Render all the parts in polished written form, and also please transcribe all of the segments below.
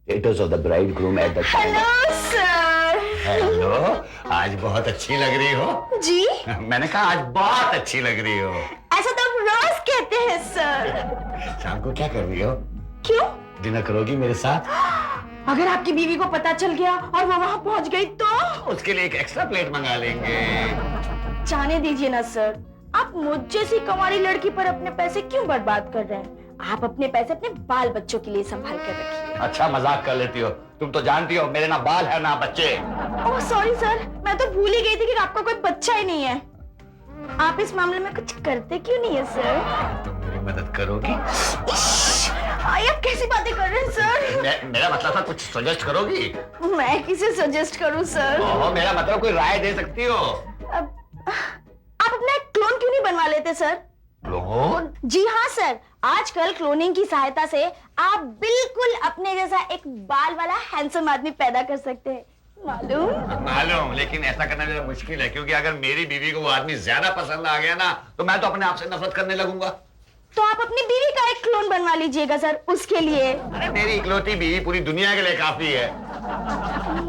Haters of the bridegroom at the time. Hello sir. Hello, आज बहुत अच्छी लग रही हो। जी? मैंने कहा आज बहुत अच्छी लग रही हो। ऐसा तो आप रोज कहते हैं सर। शाम को क्या कर रही हो? क्यों? डिनर करोगी मेरे साथ? अगर आपकी बीवी को पता चल गया और वो वहाँ पहुँच गई तो? उसके लिए एक एक्स्ट्रा प्लेट मंगा लेंगे। जाने दीजिए ना सर, आप मुझ जैसी कुंवारी लड़की पर अपने पैसे क्यों बर्बाद कर रहे हैं? आप अपने पैसे अपने बाल बच्चों के लिए संभाल कर रखिए। अच्छा मजाक कर लेती हो, तुम तो जानती हो मेरे ना बाल है ना बच्चे। ओह सॉरी सर, मैं तो भूल ही गई थी कि आपका कोई बच्चा ही नहीं है। आप इस मामले में कुछ करते क्यों नहीं है सर? तुम मेरी मदद करोगी? आप कैसी बातें कर रहे हैं सर? मेरा मतलब था कुछ सजेस्ट करोगी? मैं किसे सजेस्ट करूं सर? ओह, मेरा मतलब कोई राय दे सकती हो? आप अपना एक क्लोन क्यों नहीं बनवा लेते सर? क्लोन? जी हाँ सर, आजकल क्लोनिंग की सहायता से आप बिल्कुल अपने जैसा एक बाल वाला हैंडसम आदमी पैदा कर सकते हैं। मालूम, लेकिन ऐसा करना मेरा मुश्किल है, क्योंकि अगर मेरी बीवी को वो आदमी ज्यादा पसंद आ गया ना तो मैं तो अपने आप से नफरत करने लगूंगा। तो आप अपनी बीवी का एक क्लोन बनवा लीजिएगा सर, उसके लिए। अरे मेरी इकलौती बीवी पूरी दुनिया के लिए काफी है।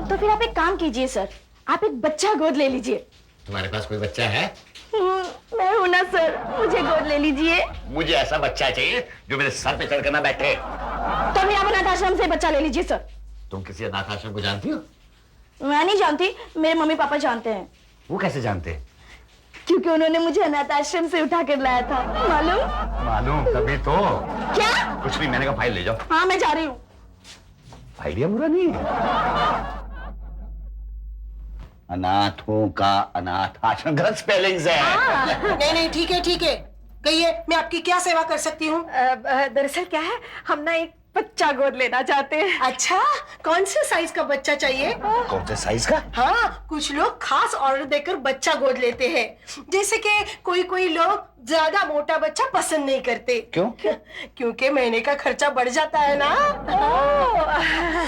तो फिर आप एक काम कीजिए सर, आप एक बच्चा गोद ले लीजिए। तुम्हारे पास कोई बच्चा है? मैं हूं ना सर, मुझे गोद ले लीजिए। मुझे ऐसा बच्चा चाहिए जो मेरे सर पे चढ़कर ना बैठे। तो फिर आप अनाथ आश्रम से बच्चा ले लीजिए सर। तुम किसी अनाथ आश्रम को जानती हो? मैं नहीं जानती, मेरे मम्मी पापा जानते हैं। वो कैसे जानते? क्योंकि उन्होंने मुझे अनाथ आश्रम से उठा कर लाया था। मालूम तभी तो। क्या? कुछ नहीं, मैंने कहा फाइल ले जाओ। हाँ मैं जा रही हूँ। आइडिया बुरा नहीं है। अनाथों का अनाथ आश्रम, गलत स्पेलिंग्स है। नहीं नहीं, ठीक है ठीक है, कहिए मैं आपकी क्या सेवा कर सकती हूँ? दरअसल क्या है, हम ना एक बच्चा गोद लेना चाहते हैं। अच्छा, कौन से साइज का बच्चा चाहिए? कौन से साइज का? हाँ, कुछ लोग खास ऑर्डर देकर बच्चा गोद लेते हैं, जैसे कि कोई लोग ज्यादा मोटा बच्चा पसंद नहीं करते। क्यों? क्योंकि महीने का खर्चा बढ़ जाता है ना।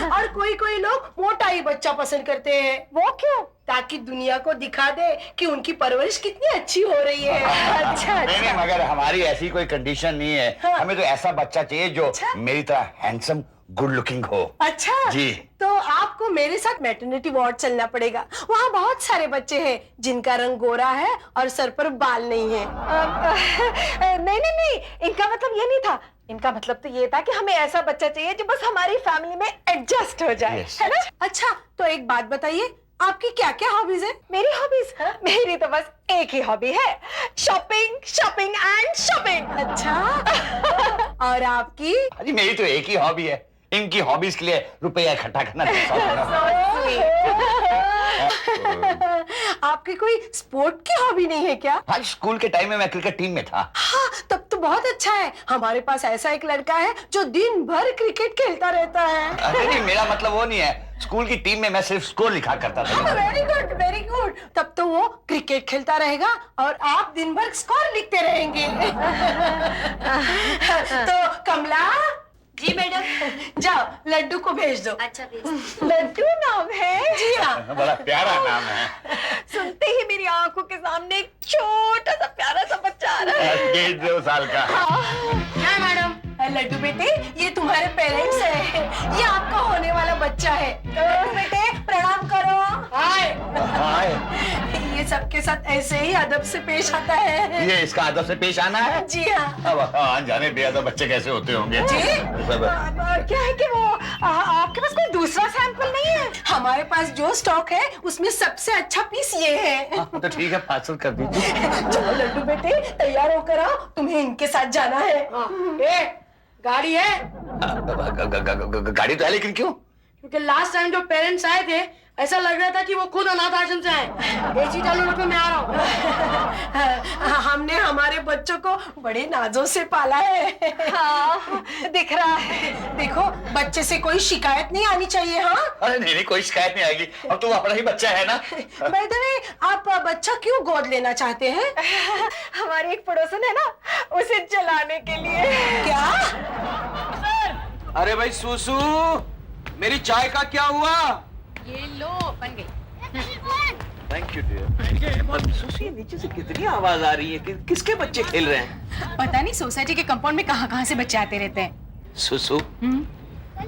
और कोई लोग मोटा ही बच्चा पसंद करते हैं। वो क्यों? ताकि दुनिया को दिखा दे कि उनकी परवरिश कितनी अच्छी हो रही है। अच्छा नहीं, मगर हमारी ऐसी कोई कंडीशन नहीं है। हाँ। हमें तो ऐसा बच्चा चाहिए जो मेरी तरह हैंडसम गुड लुकिंग हो। अच्छा जी। तो आपको मेरे साथ मैटरनिटी वार्ड चलना पड़ेगा। वहाँ बहुत सारे बच्चे हैं जिनका रंग गोरा है और सर पर बाल नहीं है। नहीं, इनका मतलब ये नहीं था। इनका मतलब तो ये था कि हमें ऐसा बच्चा चाहिए जो बस हमारी फैमिली में एडजस्ट हो जाए। Yes. है ना? अच्छा, तो एक बात बताइए, आपकी क्या क्या हॉबीज है? मेरी हॉबीज? मेरी तो बस एक ही हॉबी है, शॉपिंग शॉपिंग एंड शॉपिंग। अच्छा। और आपकी? अरे मेरी तो एक ही हॉबी है, इनकी हॉबीज के लिए रुपया इकट्ठा करना। आपकी कोई स्पोर्ट की हॉबी नहीं है क्या? आज स्कूल के टाइम में मैं क्रिकेट टीम में था। हाँ, तब तो बहुत अच्छा है। हमारे पास ऐसा एक लड़का है जो दिन भर क्रिकेट खेलता रहता है। अरे नहीं, मेरा मतलब वो नहीं है। स्कूल की टीम में मैं सिर्फ स्कोर लिखा करता था। Very good very good. तब तो वो क्रिकेट खेलता रहेगा और आप दिन भर स्कोर लिखते रहेंगे। तो कमला। जी मैडम। जाओ लड्डू को भेज दो। अच्छा भेज। लड्डू नाम है? जी हाँ। बड़ा प्यारा नाम है। सुनते ही मेरी आंखों के सामने एक छोटा सा प्यारा सा बच्चा आ रहा है। 2 साल का। क्या मैडम? लड्डू बेटे, ये तुम्हारे पेरेंट्स हैं, ये आपका होने वाला बच्चा है। तो बेटे प्रणाम करो। हाय। हाय। ये सबके साथ ऐसे ही अदब से पेश आता है। ये इसका अदब से पेश आना है? जी हाँ। अब जाने बेअदब बच्चे कैसे होते होंगे। जी? क्या है कि वो आपके पास कोई दूसरा सैंपल नहीं है? हमारे पास जो स्टॉक है उसमें सबसे अच्छा पीस ये है। तो ठीक है, पार्सल कर दीजिए। चलो लड्डू बेटे, तैयार होकर आओ, तुम्हें इनके साथ जाना है। गाड़ी है? गाड़ी तो है, लेकिन क्यों? क्योंकि लास्ट टाइम जो पेरेंट्स आए थे ऐसा लग रहा था कि वो खुद अनाथ आश्रम से आए। एसी चालू रखो, मैं आ रहा हूँ। हमने हमारे बच्चों को बड़े नाजों से पाला है। हाँ, दिख रहा है। देखो, बच्चे से कोई शिकायत नहीं आनी चाहिए। हाँ? अरे नहीं, कोई शिकायत नहीं आएगी। अब तो अपना ही बच्चा है ना। बाय द वे, आप बच्चा क्यों गोद लेना चाहते हैं? हमारी एक पड़ोसन है ना, उसे चलाने के लिए। क्या? अरे भाई सुसु, मेरी चाय का क्या हुआ? ये लो, बन गई। Thank you dear. सुसु, ये नीचे से कितनी आवाज आ रही है? किसके बच्चे खेल रहे हैं? पता नहीं, सोसाइटी के कंपाउंड में कहाँ से बच्चे आते रहते हैं। सुसु,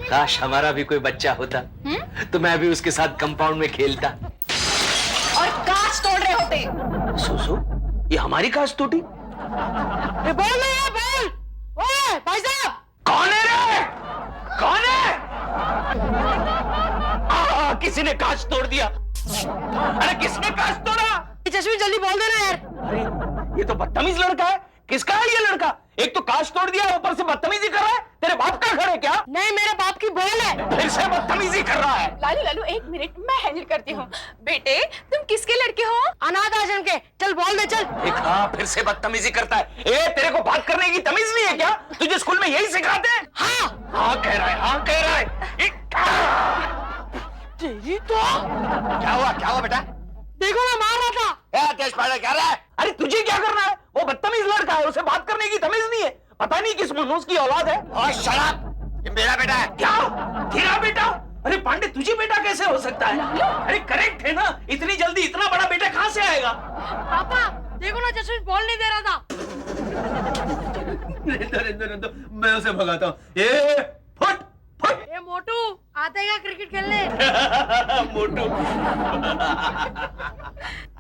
काश हमारा भी कोई बच्चा होता तो मैं भी उसके साथ कंपाउंड में खेलता और कांच तोड़ रहे होते। सुसु, ये हमारी कांच टूटी? बोल ना यार, बोल। ओए भाई साहब, कौन है रे? कौन है? किसी ने कांच तोड़ दिया। अरे किसने कांच तोड़ा? जसवीर जल्दी बोल देना यार। अरे ये तो बदतमीज लड़का है। किसका है ये लड़का? एक तो कांच तोड़ दिया, ऊपर से बदतमीजी कर रहा है। तेरे बाप का घर है क्या? नहीं, मेरे बाप की बॉल है। फिर से बदतमीजी कर रहा है। लालू लालू एक मिनट, मैं हैंडल करती हूँ। बेटे तुम किसके लड़के हो? अनाथ आश्रम के। चल बोल दे, चल। देखा, फिर से बदतमीजी करता है। ए, तेरे को बात करने की तमीज नहीं है क्या? तुझे स्कूल में यही सिखाते हैं? हाँ कह रहा है, हाँ कह रहा है। तेरी तो क्या हुआ बेटा? देखो ना, मार रहा था। तेज पाड़ा क्या रहा है? अरे तुझे क्या करना है? वो बदतमीज लड़का है, उसे बात करने की तमीज नहीं है। पता नहीं किस मनूस की औलाद है। और शराब, ये मेरा बेटा है। क्या? तेरा बेटा? अरे पांडे, तुझे बेटा कैसे हो सकता है? अरे करेक्ट है ना, इतनी जल्दी इतना बड़ा बेटा कहाँ से आएगा? पापा देखो ना, जसवीर बॉल नहीं दे रहा था। रहने दो, मैं उसे भगाता हूँ। ये फुट फुट। ए मोटू, आता है क्या क्रिकेट खेलने? मोटू।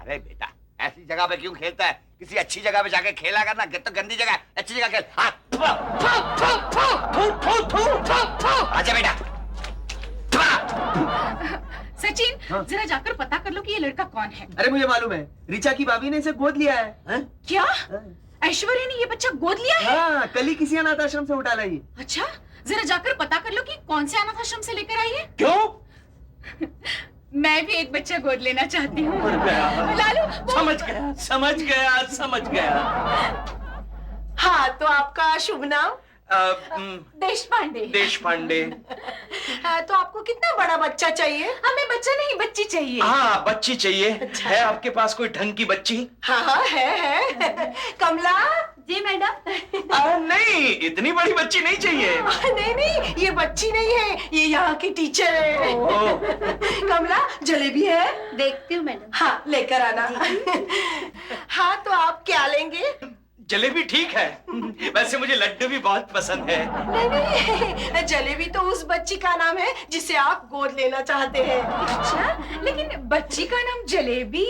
अरे बेटा, ऐसी जगह पे क्यों खेलता है? किसी अच्छी जगह पे जाके खेला करना। तो गंदी जगह, अच्छी जगह खेल। हाँ, आजा बेटा। सचिन जरा जाकर पता कर लो कि ये लड़का कौन है। अरे मुझे मालूम है, ऋचा की भाभी ने इसे गोद लिया है। क्या ऐश्वर्या ने ये बच्चा गोद लिया है? हाँ, कल ही किसी अनाथ आश्रम से उठा लाई। अच्छा, जरा जाकर पता कर लो कि कौन से अनाथ आश्रम से लेकर आई है। क्यों? मैं भी एक बच्चा गोद लेना चाहती हूँ। लालू समझ गया। हाँ, तो आपका शुभ नाम? देश पांडे। देश पांडे। तो आपको कितना बड़ा बच्चा चाहिए? हमें बच्चा नहीं, बच्ची चाहिए। हाँ, बच्ची चाहिए। है आपके पास कोई ढंग की बच्ची? हाँ है। कमला। जी मैडम। नहीं, इतनी बड़ी बच्ची नहीं चाहिए। नहीं, ये बच्ची नहीं है, ये यहाँ की टीचर है। कमला, जलेबी है? देखती हूँ मैडम। हाँ, लेकर आना। हाँ, तो आप क्या लेंगे? जलेबी ठीक है। वैसे मुझे लड्डू भी बहुत पसंद है। नहीं, जलेबी तो उस बच्ची का नाम है जिसे आप गोद लेना चाहते हैं। अच्छा, लेकिन बच्ची का नाम जलेबी?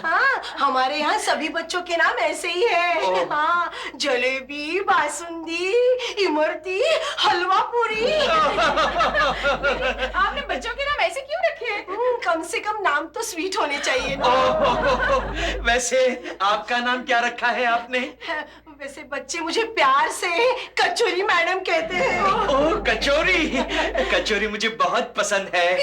हाँ, हमारे यहाँ सभी बच्चों के नाम ऐसे ही है। हाँ, जलेबी, बासुंदी, इमरती, हलवा पूरी। आपने बच्चों के नाम ऐसे क्यों रखे? कम से कम नाम तो स्वीट होने चाहिए ना। वैसे आपका नाम क्या रखा है आपने? वैसे बच्चे मुझे प्यार से कचौरी मैडम कहते हैं। ओह, कचौरी मुझे बहुत पसंद है।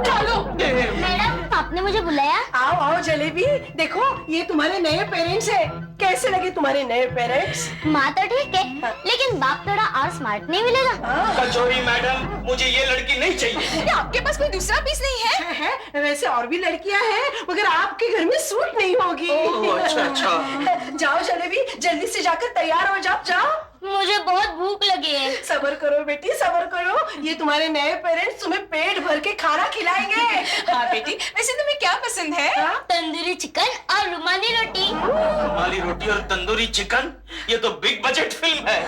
चलो। मैडम, आपने मुझे बुलाया? आओ जलेबी, देखो ये तुम्हारे नए पेरेंट्स हैं। कैसे लगे तुम्हारे नए पेरेंट्स? माँ तो ठीक है, लेकिन बाप थोड़ा और स्मार्ट नहीं मिलेगा? कचौरी मैडम, मुझे ये लड़की नहीं चाहिए। आपके पास कोई दूसरा पीस नहीं है? वैसे और भी लड़कियां हैं, मगर आपके घर में सूट नहीं होगी। अच्छा। जाओ जलेबी, जल्दी से जाकर तैयार हो जाओ। मुझे बहुत भूख लगी है। सब्र करो बेटी, सब्र करो। ये तुम्हारे नए पेरेंट्स तुम्हें पेट भर के खाना खिलाएंगे। हाँ बेटी, वैसे तुम्हें क्या पसंद है? तंदूरी चिकन और रुमाली रोटी। रुमाली रोटी और तंदूरी चिकन, ये तो बिग बजट फिल्म है।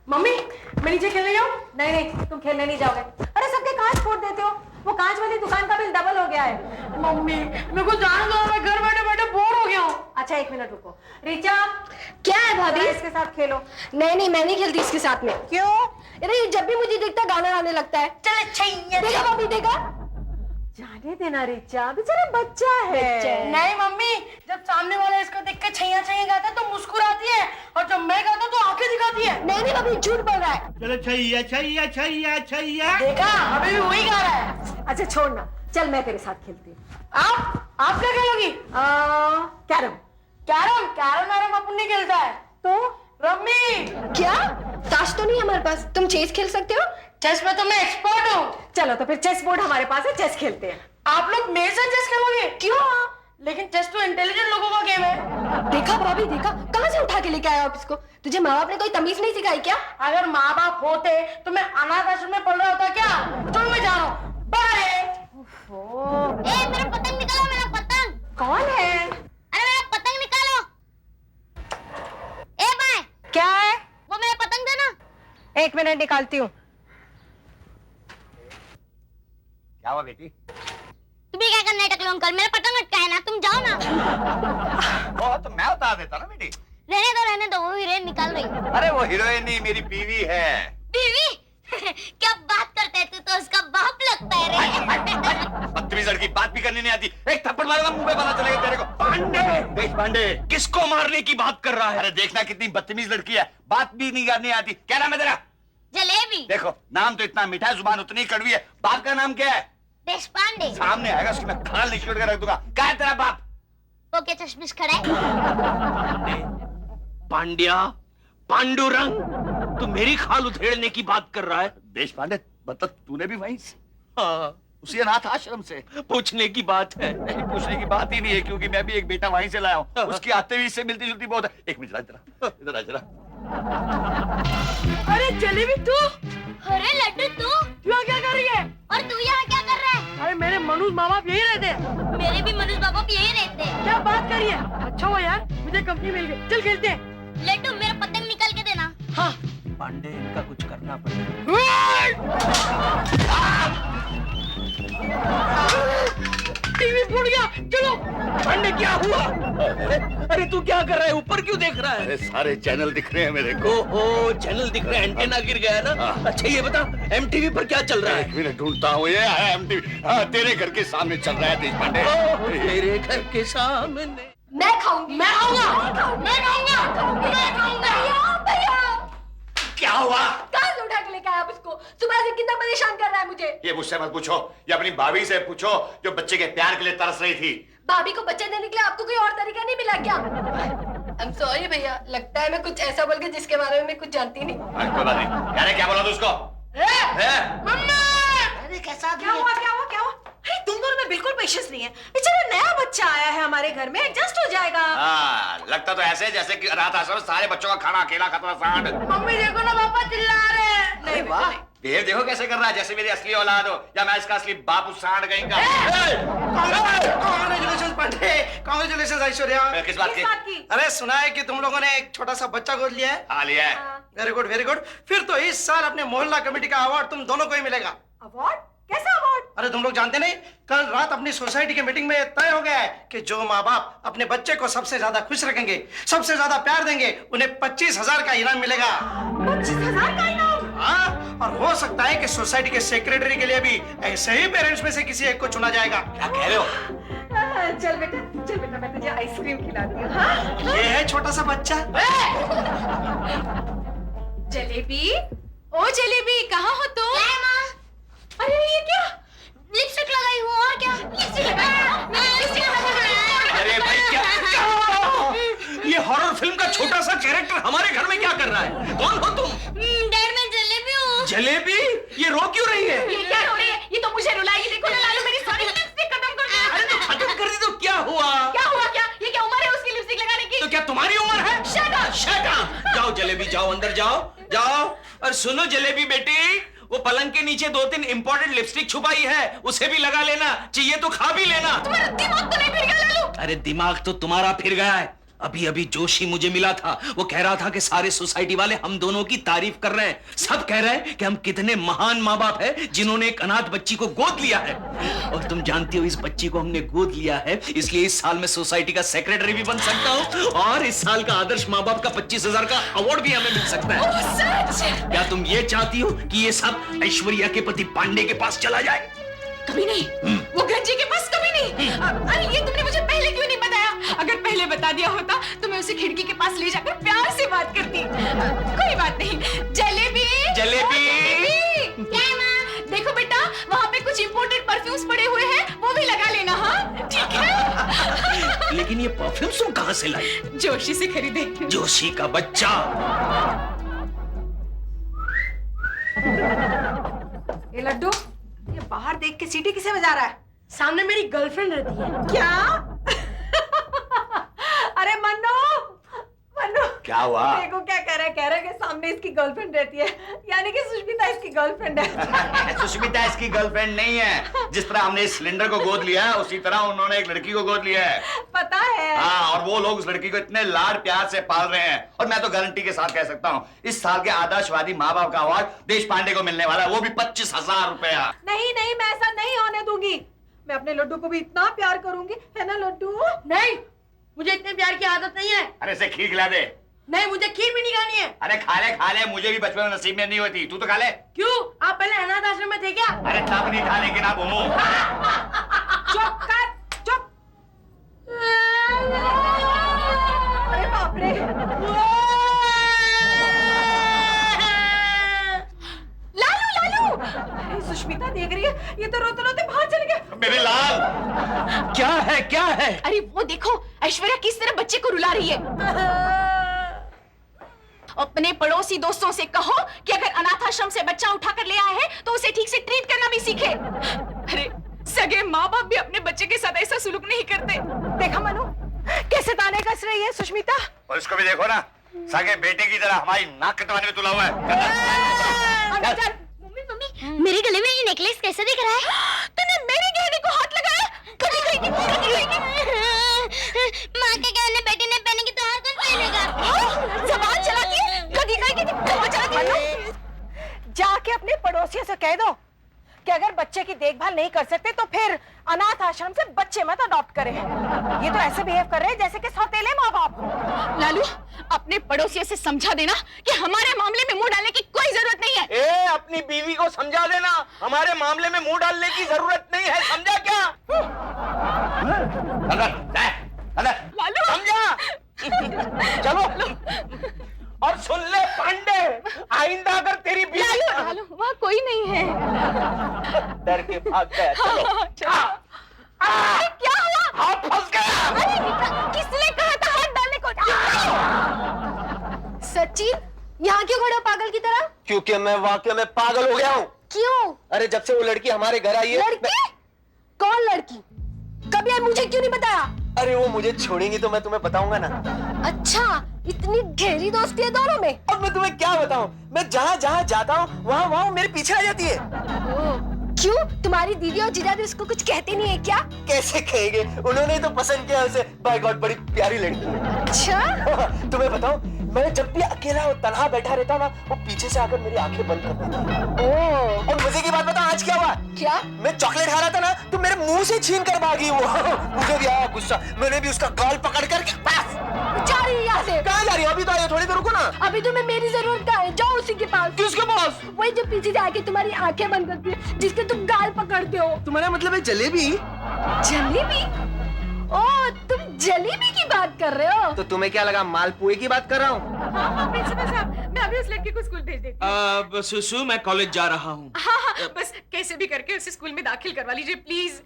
मम्मी, मैं नीचे खेलने जाऊं? नहीं, तुम खेलने नहीं जाओगे। अरे सबके कांच फोड़ देते हो। वो कांच वाली दुकान का बिल डबल हो गया है। मम्मी, मेरे को जाने दो, मैं घर बैठे बैठे बोर हो गया हूँ। अच्छा, एक मिनट रुको। ऋचा, क्या है भाभी? इसके साथ खेलो। नहीं, मैं नहीं खेलती इसके साथ में। क्यों? अरे जब भी मुझे दिखता गाना गाने लगता है। चल अच्छा ही देखा भाभी, देखा। जाने देना ऋचा, बेचारा बच्चा है। नहीं मम्मी, जब सामने वाला इसको देख के छैया गाता है तो मुस्कुराती है, और जब मैं गाता हूँ तो आंखें दिखाती है। नहीं भाभी, झूठ बोल रहा है। चलो छैया छैया छैया छैया। देखा, अभी भी वही गा रहा है। अच्छा छोड़ना, चल मैं तेरे साथ खेलती हूँ। आप क्या खेलोगी? कैरम। कैरम अपन नहीं खेलता है। तो रम्मी। क्या? ताश तो नहीं हमारे पास, तुम चेस खेल सकते हो? चेस में तो मैं एक्सपर्ट हूँ। चलो तो फिर चेस बोर्ड हमारे पास है, चेस खेलते हैं। आप लोग मेरे साथ चेस खेलोगे? क्यों? लेकिन चेस तो इंटेलिजेंट लोगों का गेम है। देखा भाभी, देखा, कहाँ से उठा के लेके आया आप इसको? तुझे माँ बाप ने कोई तमीज नहीं सिखाई क्या? अगर माँ बाप होते तो मैं अनाथ आश्रम में पढ़ रहा होता क्या? चलो मैं जा रहा हूँ, बाय। ए, मेरा पतंग निकालो, मेरा पतंग। कौन है? अरे मेरा पतंग निकालो। ए भाई, 1 मिनट निकालती हूँ। क्या हुआ बेटी? तुम्हें क्या करना है टकलू अंकल? मेरा पतंग अटका है ना, तुम जाओ ना। वो तो मैं उतार देता ना बेटी। रहने दो, वो हीरोइन निकाल रही। अरे वो हीरोइन नहीं, मेरी बीवी है। बीवी? क्या बात करते हैं, तू तो उसका बाप लगता है रे। बदतमीज लड़की, बात भी करनी नहीं आती। एक थप्पड़ मारूंगा मुंह पे पता चलेगा तेरे को। पांडे, देश पांडे। किसको मारने की बात कर रहा है? अरे देखना कितनी बदतमीज लड़की है, बात भी नहीं करनी आती। क्या नाम है तेरा? जलेबी। देखो नाम तो इतना मीठा है, जुबान उतनी कड़वी है। बाप का नाम क्या है? देशपांडे। सामने आएगा उसकी मैं खाल निचोड़ के रख दूंगा। क्या है तेरा बाप? वो क्या चश्मिश खड़ा है? पांड्या, पांडुरंग, तू मेरी खाल उधेड़ने की बात कर रहा है? देश पांडे, मतलब तूने भी वहीं से? हाँ, उसी अनाथ आश्रम से। पूछने की बात है। नहीं, पूछने की बात ही नहीं है, क्योंकि मैं भी एक बेटा वहीं से लाया हूँ। उसकी आते हुई इससे मिलती जुलती बहुत है। एक मिनट इधर आ जरा। अरे जलेबी तू अरे लड्डू तू यहाँ क्या कर रही है? और तू यहाँ क्या कर रहा है? अरे मेरे मनुष्य माँ बाप यही रहते हैं। मेरे भी मनुष्य बाबा यही रहते हैं। क्या बात कर रही है? अच्छा हुआ यार, मुझे कंपनी मिल गई। चल खेलते हैं। लड्डू मेरा पतंग निकाल के देना। हाँ। पांडे, इनका कुछ करना पड़ेगा। टीवी फूट गया, चलो। पांडे क्या हुआ? अरे तू क्या कर रहा है? ऊपर क्यों देख रहा है? अरे सारे चैनल दिख रहे हैं मेरे को। ओहो, चैनल दिख रहा है, एंटेना गिर गया है ना? अच्छा ये बता, एमटीवी पर क्या चल रहा है? एक मिनट ढूंढता हूँ। ये है MTV। हाँ, तेरे घर के सामने चल रहा है देश पांडे। तेरे घर के सामने। मैं खाऊंगी। मैं आऊंगा। मैं खाऊंगा। भैया क्या हुआ? कहाँ से उठा के लेके आया आप इसको? सुबह से कितना परेशान कर रहा है मुझे। ये मुझसे मत पूछो, ये अपनी भाभी से पूछो जो बच्चे के प्यार के लिए तरस रही थी। भाभी को बच्चे देने के लिए आपको कोई और तरीका नहीं मिला क्या? I'm sorry भैया, लगता है मैं कुछ ऐसा बोल के जिसके बारे में मैं कुछ जानती नहीं। अरे कोई बात नहीं। यार क्या बोला तू उसको? अरे कैसा क्या हुआ? अरे तुम दोनों में बिल्कुल पेशेंस नहीं है। बेचारा नया बच्चा आया है हमारे घर में, एडजस्ट हो जाएगा। हाँ, लगता तो ऐसे जैसे कि रात आश्रम में सारे बच्चों का खाना अकेला खाता था सांड। मम्मी देखो ना, पापा चिल्ला रहे हैं। नहीं वाह, देव देखो कैसे कर रहा है, जैसे मेरी असली औलाद हो या मैं इसका असली बाप उस सांड कहीं का। Congratulation Pandey, congratulation Aishwarya. किस बात की? अरे सुना है कि तुम लोगों ने एक छोटा सा बच्चा गोद लिया है। हाँ लिया है। Very good very good. फिर तो इस साल अपने मोहल्ला कमेटी का अवार्ड तुम दोनों को ही मिलेगा। अवार्ड? कैसा अवार्ड? अरे तुम लोग जानते नहीं, कल रात अपनी सोसाइटी की मीटिंग में तय हो गया है कि जो माँ बाप अपने बच्चे को सबसे ज्यादा खुश रखेंगे, सबसे ज्यादा प्यार देंगे, उन्हें 25,000 का इनाम मिलेगा। 25,000 का इनाम? हाँ, और हो सकता है कि सोसाइटी के सेक्रेटरी के लिए भी ऐसे ही पेरेंट्स में से किसी एक को चुना जाएगा। क्या कह रहे हो? चल बेटा मैं तुझे आइसक्रीम खिलाती हूँ। हाँ? ये है छोटा सा बच्चा। जलेबी, ओ जलेबी, कहाँ हो तुम? क्या है माँ? अरे ये क्या? लिपस्टिक लगाई हूँ और क्या? लिपस्टिक लगाई। अरे भाई क्या? ये हॉरर फिल्म का छोटा सा कैरेक्टर हमारे घर में क्या कर रहा है? कौन हो तुम? डैड मैं जलेबी हूँ। जलेबी? ये रो क्यों रही है? ये क्या रो रही है? ये तो मुझे रुलाएगी। देखो ना लालू, मेरी सारी लिपस्टिक खत्म कर दी। अरे तो खत्म कर दी तो क्या हुआ? क्या हुआ क्या? ये क्या उम्र है उसकी लिपस्टिक लगाने की? तो क्या तुम्हारी उम्र है? Shut up! Shut up! जाओ जलेबी, जाओ अंदर जाओ। और सुनो जलेबी बेटी, वो पलंग के नीचे 2-3 इंपॉर्टेंट लिपस्टिक छुपाई है, उसे भी लगा लेना, चाहिए तो खा भी लेना। तुम्हारा दिमाग तो नहीं फिर गया लालू? अरे दिमाग तो तुम्हारा फिर गया है। अभी जोशी मुझे मिला था, वो कह रहा था कि सारे सोसाइटी वाले हम दोनों की तारीफ कर रहे हैं। सब कह रहे हैं कि हम कितने महान माँ बाप हैं जिन्होंने एक अनाथ बच्ची को गोद लिया है। और तुम जानती हो इस बच्ची को हमने गोद लिया है, इसलिए इस साल मैं सोसाइटी का सेक्रेटरी भी बन सकता हूँ और इस साल का आदर्श माँ बाप का 25,000 का अवार्ड भी हमें मिल सकता है। सच? क्या तुम ये चाहती हो कि ये सब ऐश्वर्या के पति पांडे के पास चला जाए? कभी नहीं। वो गंजी के पास कभी नहीं। अरे ये तुमने मुझे पहले क्यों नहीं बताया? अगर पहले बता दिया होता तो मैं उसे खिड़की के पास ले जाकर प्यार से बात करती। कोई बात नहीं। जलेबी, जलेबी! क्या है माँ? देखो बेटा, वहाँ पे कुछ इंपोर्टेड परफ्यूम्स पड़े हुए हैं, वो भी लगा लेना। हाँ ठीक है? लेकिन ये परफ्यूम तुम कहाँ से लाई? जोशी से खरीदे। जोशी का बच्चा। ये लड्डू, ये बाहर देख के सीटी किसे बजा रहा है? सामने मेरी गर्लफ्रेंड रहती है। क्या? अरे मन्नू, क्या हुआ? देखो क्या कर रहा है है कह रहा है कि सामने इसकी गर्लफ्रेंड रहती है, यानी कि सुष्मिता इसकी गर्लफ्रेंड है। सुष्मिता इसकी गर्लफ्रेंड नहीं है। जिस तरह हमने इस सिलेंडर को गोद लिया है, उसी तरह उन्होंने एक लड़की को गोद लिया है। पता है। हाँ, और वो लोग उस लड़की को इतने लाड प्यार से पाल रहे हैं, और मैं तो गारंटी के साथ कह सकता हूँ इस साल के आदर्शवादी माँ बाप का अवार्ड देश पांडे को मिलने वाला है, वो भी 25,000 रुपया। नहीं नहीं, मैं ऐसा नहीं होने दूंगी। मैं अपने लड्डू को भी इतना प्यार करूंगी, है ना लड्डू? नहीं, मुझे इतने प्यार की आदत नहीं है। अरे इसे खीर खिला दे। नहीं, मुझे खीर भी नहीं खानी है। अरे खा ले, मुझे भी बचपन में नसीब में नहीं होती, तू तो खा ले। क्यों, आप पहले अनाथ आश्रम में थे क्या? अरे तब नहीं था, लेकिन अब हूँ। चुप कर, चुप। अरे बाप रे। लालू लालू, अरे सुष्मिता देख रही है, ये तो रोते रोते बाहर चले गए। मेरे लाल, क्या है क्या है? अरे वो देखो, ऐश्वर्या किस तरह बच्चे को रुला रही है। अपने पड़ोसी दोस्तों से कहो कि अगर अनाथ आश्रम से बच्चा उठा कर ले आए हैं तो उसे ठीक से ट्रीट करना भी सीखे। अरे सगे माँ बाप भी अपने बच्चे के साथ ऐसा सुलूक नहीं करते। देखा मनु, कैसे ताने कस रही है सुष्मिता। और इसको भी देखो ना, सगे बेटे की तरह हमारी नाक कटवाने में तुला हुआ है। मम्मी मम्मी, मेरे गले में ये नेकलेस कैसे दिख रहा है? तूने मेरे गहने को हाथ लगाया? कभी कहेगी, कभी कहेगी। माँ के गहने बेटी ने पहने की तो और कौन पहनेगा? जबान चलाती है, कभी कहेगी, जबान चलाती है। जाके अपने पड़ोसियों से कह दो कि अगर बच्चे की देखभाल नहीं कर सकते तो फिर अनाथ आश्रम से बच्चे मत अडॉप्ट करें। ये तो ऐसे बिहेव कर रहे हैं जैसे कि सौतेले माँ बाप। लालू, अपने पड़ोसियों से समझा देना कि हमारे मामले में मुंह डालने की कोई जरूरत नहीं है। ए, अपनी बीवी को समझा देना, हमारे मामले में मुंह डालने की जरूरत नहीं है, समझा क्या? लालू, समझा? चलो। और सुन ले पांडे, आइंदा अगर तेरी बीवी लालू, लालू, वहाँ कोई नहीं है। डर के भाग गया। चलो। अरे क्या हुआ? हाथ फंस गया। अरे बेटा, किसने कहा था हाथ डालने को? सचिन, यहाँ क्यों खड़ा पागल की तरह? क्योंकि मैं वाकई में पागल हो गया हूँ। क्यों? अरे जब से वो लड़की हमारे घर आई है। लड़की? कौन लड़की? कभी यार मुझे क्यों नहीं बताया? अरे वो मुझे छोड़ेंगी तो मैं तुम्हें बताऊंगा ना। अच्छा, इतनी गहरी दोस्ती है दोनों में? अब मैं तुम्हें क्या बताऊं, मैं जहाँ जहाँ जाता हूँ वहाँ वहाँ मेरे पीछे आ जाती है। क्यों, तुम्हारी दीदी और जीजा भी उसको कुछ कहते नहीं है क्या? कैसे कहेंगे, उन्होंने तो पसंद किया उसे। बाय गॉड, बड़ी प्यारी लड़की है। अच्छा, तुम्हें बताऊं, मैं जब भी अकेला और तन्हा बैठा रहता हूं ना, वो पीछे से आकर मेरी आंखें बंद कर देती है। और मजे की बात बताऊं, आज क्या हुआ? क्या? मैं चॉकलेट खा रहा था ना, तो मेरे मुंह से छीन कर भागी वो। मुझे भी आया गुस्सा, मैंने भी उसका गाल पकड़ करके बस। जा रही है यहाँ से? कहाँ जा रही हो? अभी तो आई, थोड़ी देर रुको ना। अभी तुम्हें मेरी जरूरत है, जाओ उसी के पास। किसके पास? वही जो पीछे से आके तुम्हारी आंखें बंद करती है, जिसके तुम गाल पकड़ते हो। तुम्हारा मतलब है जलेबी? जलेबी? ओ, तुम जलेबी की बात कर रहे हो? तो तुम्हें क्या लगा मालपुए की बात कर रहा हूँ? हाँ, प्रिंसिपल साहब, मैं अभी उस लड़के को स्कूल भेज देती हूँ। सुसु, मैं कॉलेज जा रहा हूँ। हाँ, बस कैसे भी करके उसे स्कूल में दाखिल करवा लीजिए please.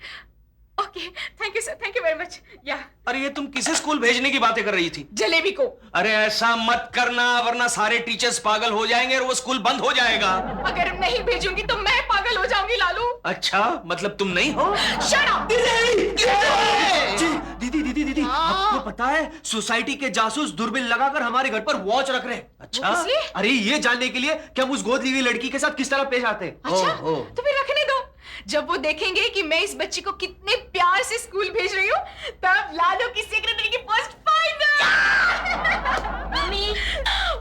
Okay, thank you sir, thank you very much. या अरे ये तुम किसे स्कूल भेजने की बातें कर रही थी? जलेबी को। अरे ऐसा मत करना, वरना सारे टीचर्स पागल हो जाएंगे और वो स्कूल बंद हो जाएगा। अगर नहीं भेजूंगी तो मैं पागल हो जाऊंगी लालू। अच्छा, मतलब तुम नहीं हो? Shut up. दीदी दीदी दीदी, आपको पता है सोसाइटी के जासूस दूरबीन लगाकर हमारे घर पर वॉच रख रहे हैं। अच्छा, किस लिए? अरे ये जानने के लिए कि हम उस गोद ली हुई लड़की के साथ किस तरह पेश आते हैं। अच्छा, तो फिर रखने दो। जब वो देखेंगे कि मैं इस बच्ची को कितने प्यार से स्कूल भेज रही हूँ, तब लालू की सेक्रेटरी की पोस्ट फाइनल। Mummy,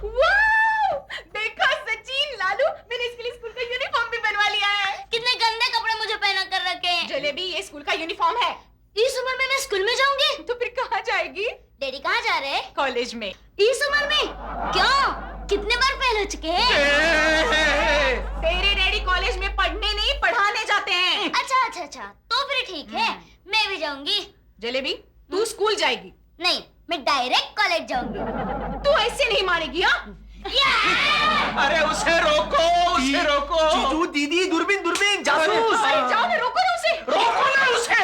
wow! देखा सचिन, लालू, मैंने इसके लिए स्कूल का यूनिफॉर्म भी बनवा लिया है। कितने गंदे कपड़े मुझे पहना कर रखे हैं। जलेबी, ये स्कूल का यूनिफॉर्म है। इस उम्र में मैं स्कूल में जाऊंगी? तो फिर कहाँ जाएगी? डैडी कहाँ जा रहे हैं? कॉलेज में। इस उम्र में? क्यों? कितने बार फेल हो चुके हैं? तेरे डैडी कॉलेज में पढ़ने नहीं, पढ़ाने जाते हैं। अच्छा अच्छा अच्छा, तो फिर ठीक है, मैं भी जाऊंगी। जलेबी, तू स्कूल जाएगी? नहीं, मैं डायरेक्ट कॉलेज जाऊंगी। तू ऐसे नहीं मानेगी। हाँ, अरे उसे रोको, उसे रोको। जीजू, दीदी, दूरबीन दूरबीन, जासूस। अरे जाओ ना, रोको ना उसे। रोको ना उसे।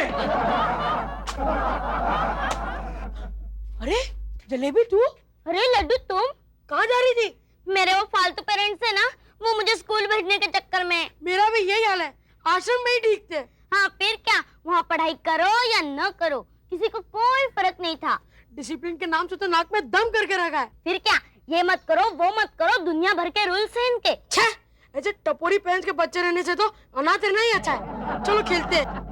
अरे जलेबी, तू अरे लड्डू, तुम कहाँ जा रही थी? मेरे वो फालतू पेरेंट्स है ना, वो मुझे स्कूल भेजने के चक्कर में। मेरा भी यही हाल है, आश्रम में ही ठीक थे। हाँ, फिर क्या, वहाँ पढ़ाई करो या न करो, किसी को कोई फर्क नहीं था। डिसिप्लिन के नाम से तो नाक में दम करके रखा है। फिर क्या, ये मत करो वो मत करो, दुनिया भर के रूल्स हैं इनके। छे, ऐसे टपोरी पेरेंट्स के बच्चे रहने से तो अनाथ रहना ही अच्छा है। चलो खेलते हैं।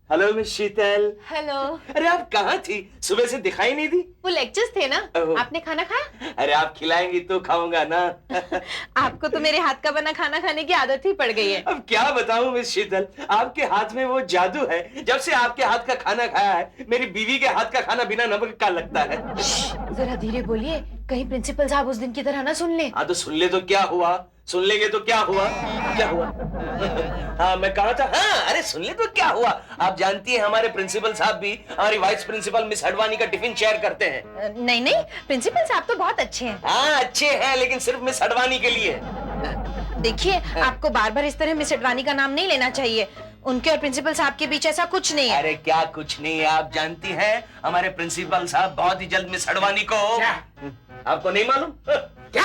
हेलो मिस शीतल। हेलो। अरे आप कहाँ थी? सुबह से दिखाई नहीं दी। वो लेक्चर्स थे ना। ओह। आपने खाना खाया? अरे आप खिलाएंगी तो खाऊंगा ना। आपको तो मेरे हाथ का बना खाना खाने की आदत ही पड़ गई है। अब क्या बताऊं मिस शीतल, आपके हाथ में वो जादू है। जब से आपके हाथ का खाना खाया है, मेरी बीवी के हाथ का खाना बिना नमक का लगता है। जरा धीरे बोलिए, कहीं प्रिंसिपल साहब उस दिन की तरह ना सुन ले। हाँ तो सुन ले तो क्या हुआ, सुन लेंगे तो क्या हुआ, क्या हुआ? हाँ मैं कहा था, हाँ अरे सुन ले तो क्या हुआ। आप जानती हैं हमारे प्रिंसिपल साहब भी हमारी वाइस प्रिंसिपल मिस अडवाणी का टिफिन शेयर करते हैं। नहीं नहीं, प्रिंसिपल साहब तो बहुत अच्छे हैं। हाँ अच्छे हैं, लेकिन सिर्फ मिस अडवाणी के लिए। देखिए, आपको बार बार इस तरह मिस अडवाणी का नाम नहीं लेना चाहिए। उनके और प्रिंसिपल साहब के बीच ऐसा कुछ नहीं है। अरे क्या कुछ नहीं है, आप जानती हैं हमारे प्रिंसिपल साहब बहुत ही जल्द मिस अडवाणी को। आपको नहीं मालूम? क्या?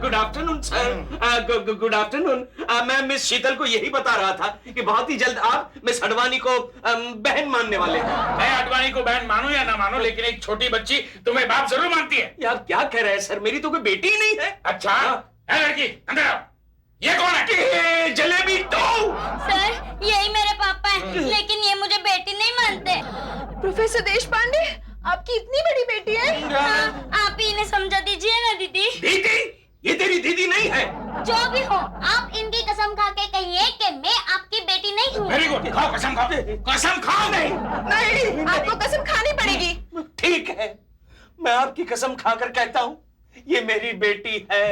Good afternoon sir. Good afternoon. मैं मिस शीतल को यही बता रहा था कि बहुत ही जल्द आप मिस अडवाणी को बहन मानने वाले हैं। मैं अडवाणी को बहन मानूं या ना मानूं, लेकिन एक छोटी बच्ची तुम्हें बाप जरूर मानती है। यार क्या कह रहे हैं सर, मेरी तो कोई बेटी ही नहीं है। अच्छा है लड़की, अंदर आओ। ये कौन है? जलेबी तो सर यही मेरे पापा है, लेकिन ये मुझे बेटी नहीं मानते। प्रोफेसर देश पांडे, आपकी इतनी बड़ी बेटी है? हाँ, आप ही इन्हें समझा दीजिए ना दीदी। दीदी? ये तेरी दीदी नहीं है। जो भी हो, आप इनकी कसम खा के कहिए कि मैं आपकी बेटी नहीं हूँ। वेरी गुड, खाओ कसम खाओ, कसम खाओ। नहीं नहीं, आपको कसम खानी पड़ेगी। ठीक है, मैं आपकी कसम खाकर कहता हूँ ये मेरी बेटी है।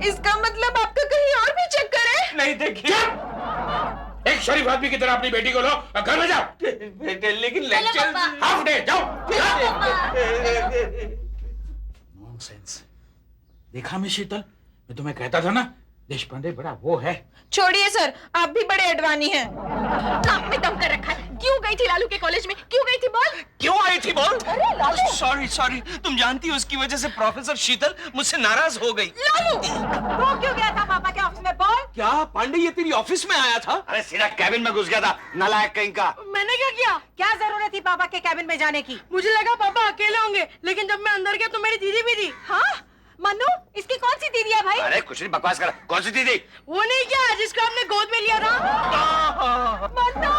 इसका मतलब आपका कहीं और भी चक्कर है? नहीं देखिए, एक शरीफ आदमी की तरह अपनी बेटी को लो और घर में जाओ। बेटे लेकिन चलो लेक्चर पापा। हाफ डे जाओ। नॉनसेंस। देखा मैं शीतल, मैं तुम्हें कहता था ना देश पांडे बड़ा वो है। छोड़िए सर, आप भी बड़े अडवाणी हैं। नाक में दम कर रखा है। क्यों गई थी लालू के कॉलेज में? क्यों गई थी बोल? क्यों आई थी बोल? अरे लालू! सॉरी सॉरी, तुम जानती हो उसकी वजह से प्रोफेसर शीतल मुझसे नाराज हो गई। लालू! वो क्यों गया था पापा के ऑफिस में बोल? क्या पांडे ये तेरी ऑफिस में आया था? अरे सीधा कैबिन में घुस गया था, नालायक कहीं का। मैंने क्या किया? क्या जरूरत थी पापा के कैबिन में जाने की? मुझे लगा पापा अकेले होंगे, लेकिन जब मैं अंदर गया तो मेरी दीदी भी थी। हाँ मन्नू, इसकी कौन सी दीदी है भाई? अरे कुछ नहीं बकवास कर, कौन सी दीदी? वो नहीं क्या जिसको आपने गोद में लिया था? मन्नू!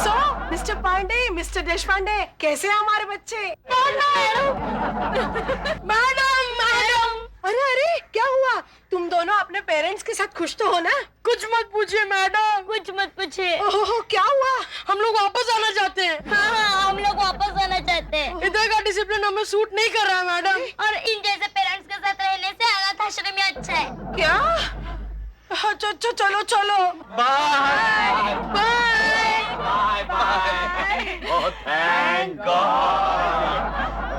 सो मिस्टर पांडे, मिस्टर देश पांडे, कैसे हैं हमारे बच्चे? Madam madam. अरे अरे, क्या हुआ? तुम दोनों अपने पेरेंट्स के साथ खुश तो हो ना? कुछ मत पूछिए मैडम, कुछ मत पूछिए। ओहो, क्या हुआ? हम लोग वापस आना चाहते हैं। हाँ, हम लोग वापस आना चाहते हैं। इधर का डिसिप्लिन हमें सूट नहीं कर रहा है मैडम। और इन जैसे पेरेंट्स के साथ रहने से अनाथ आश्रम ही अच्छा है। क्या? चलो चलो। Bye bye bye bye. Oh thank God.